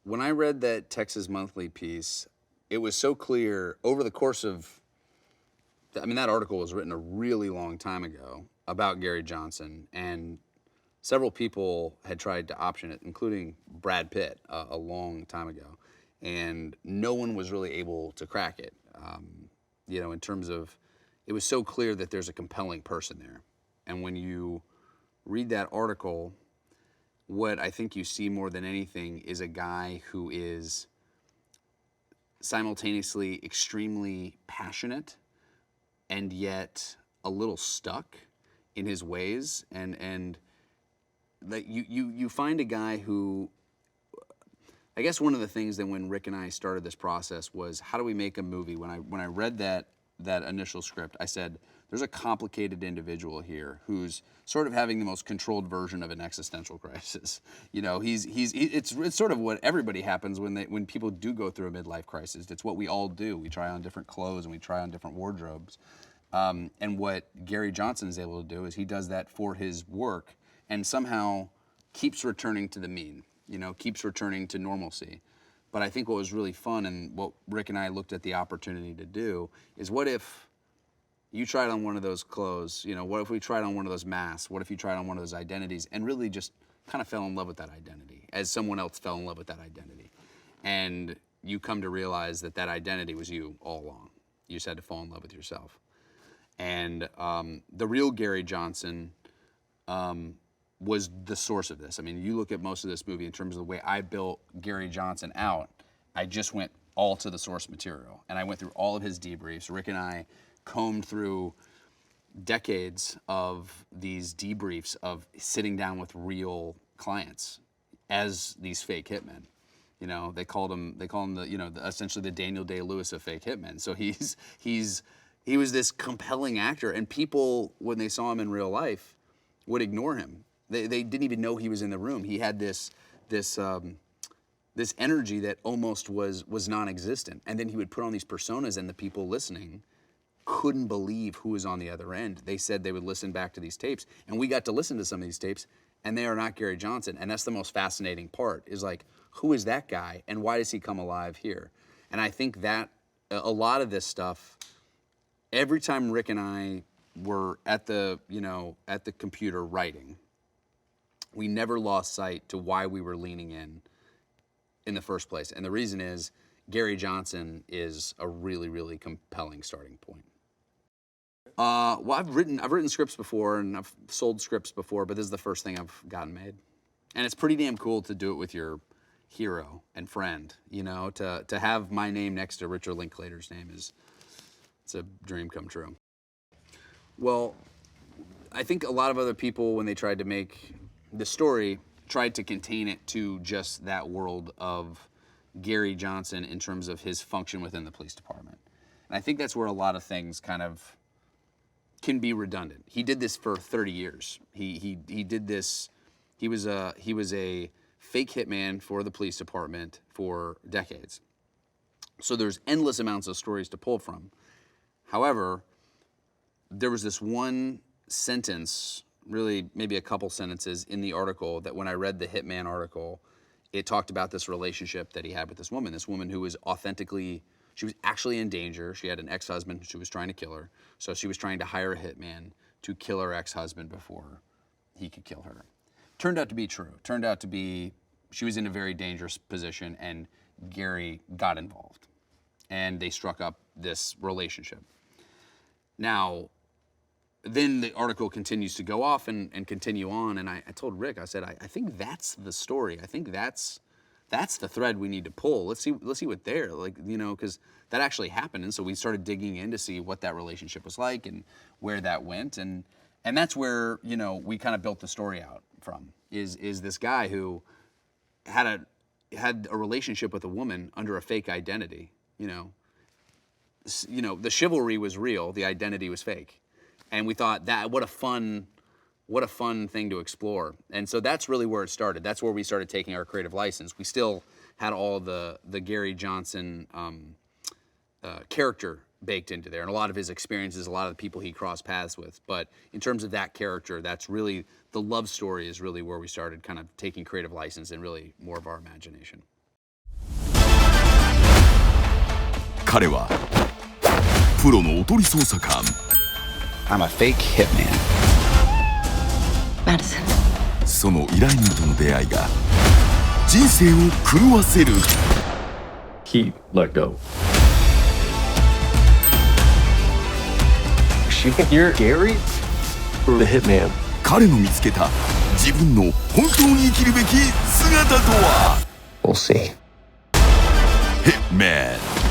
when I read that Texas Monthly piece, it was so clear over the course of, I mean, that article was written a really long time ago about Gary Johnson, and several people had tried to option it, including Brad Pitt a long time ago, and no one was really able to crack it. You know, in terms of, it was so clear that there's a compelling person there. And when you read that article, what I think you see more than anything is a guy who is simultaneously extremely passionate and yet a little stuck in his ways, and that you find a guy who, I guess one of the things that when Rick and I started this process was, how do we make a movie? When I read that initial script, I said, there's a complicated individual here who's sort of having the most controlled version of an existential crisis. You know, it's sort of what everybody happens when people do go through a midlife crisis. It's what we all do. We try on different clothes and we try on different wardrobes. And what Gary Johnson is able to do is he does that for his work and somehow keeps returning to the mean, you know, keeps returning to normalcy. But I think what was really fun and what Rick and I looked at the opportunity to do is, what if you tried on one of those clothes, you know, what if we tried on one of those masks? What if you tried on one of those identities and really just kind of fell in love with that identity as someone else fell in love with that identity? And you come to realize that that identity was you all along. You just had to fall in love with yourself. And the real Gary Johnson was the source of this. I mean, you look at most of this movie in terms of the way I built Gary Johnson out, I just went all to the source material. And I went through all of his debriefs. Rick and I combed through decades of these debriefs of sitting down with real clients as these fake hitmen. You know, they call him the, you know, essentially the Daniel Day-Lewis of fake hitmen. So he was this compelling actor, and people, when they saw him in real life, would ignore him. They didn't even know he was in the room. He had this energy that almost was non-existent. And then he would put on these personas, and the people listening couldn't believe who was on the other end. They said they would listen back to these tapes, and we got to listen to some of these tapes, and they are not Gary Johnson. And that's the most fascinating part, is like, who is that guy, and why does he come alive here? And I think that a lot of this stuff, every time Rick and I were at the computer writing, we never lost sight to why we were leaning in the first place. And the reason is, Gary Johnson is a really, really compelling starting point. Well, I've written scripts before, and I've sold scripts before, but this is the first thing I've gotten made. And it's pretty damn cool to do it with your hero and friend, you know, to have my name next to Richard Linklater's name it's a dream come true. Well, I think a lot of other people, when they tried to make the story, tried to contain it to just that world of Gary Johnson in terms of his function within the police department. And I think that's where a lot of things kind of can be redundant. He did this for 30 years. He did this. He was a fake hitman for the police department for decades. So there's endless amounts of stories to pull from. However, there was this one sentence, really maybe a couple sentences in the article, that when I read the Hitman article, it talked about this relationship that he had with this woman who was she was actually in danger. She had an ex-husband who was trying to kill her. So she was trying to hire a hitman to kill her ex-husband before he could kill her. Turned out to be true. Turned out to be, she was in a very dangerous position, and Gary got involved. And they struck up this relationship. Now, then the article continues to go off and continue on, and I told Rick, I said, I think that's the story. I think that's the thread we need to pull. Let's see what they're like, you know, because that actually happened. And so we started digging in to see what that relationship was like and where that went, and that's where, you know, we kind of built the story out from. Is this guy who had a relationship with a woman under a fake identity, you know, the chivalry was real, the identity was fake. And we thought, that what a fun thing to explore. And so that's really where it started. That's where we started taking our creative license. We still had all the Gary Johnson character baked into there, and a lot of his experiences, a lot of the people he crossed paths with. But in terms of that character, that's really, the love story is really where we started kind of taking creative license and really more of our imagination. 彼はプロのおとり捜査官。 I'm a fake hitman. Madison. その依頼人との出会いが人生を狂わせる。 He let go. You think you're Gary? Or the hitman? 彼の見つけた自分の本当に生きるべき姿とは。 We'll see. Hitman